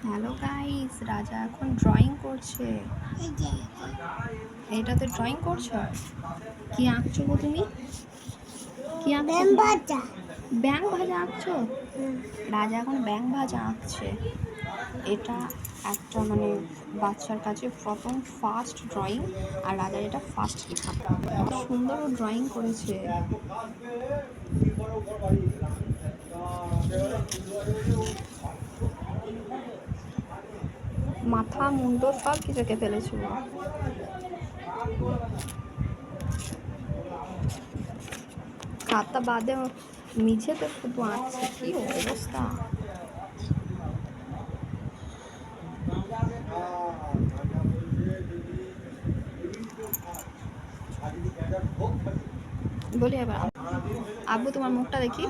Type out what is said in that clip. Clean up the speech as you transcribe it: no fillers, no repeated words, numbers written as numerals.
Hello guys, রাজা এখন drawing করছে। এটাতে ড্রয়িং করছো? কি আঁকছো গো তুমি? কি আঁকছো? ব্যাঙ ভাজা আঁকছো? রাজা এখন ব্যাঙ ভাজা আঁকছে। এটা একটা মানে বাচ্চার কাছে প্রথম ফার্স্ট ড্রয়িং, আর রাজার এটা ফার্স্ট লেখা। কত সুন্দর ও ড্রয়িং করেছে। মাথা মুন্ড সব কিছু এঁকে ফেলেছে ও। খাতা বাদে মেঝেতে শুধু আঁকছে, কি অবস্থা। বলি এবার, আব্বু তোমার মুখটা দেখি।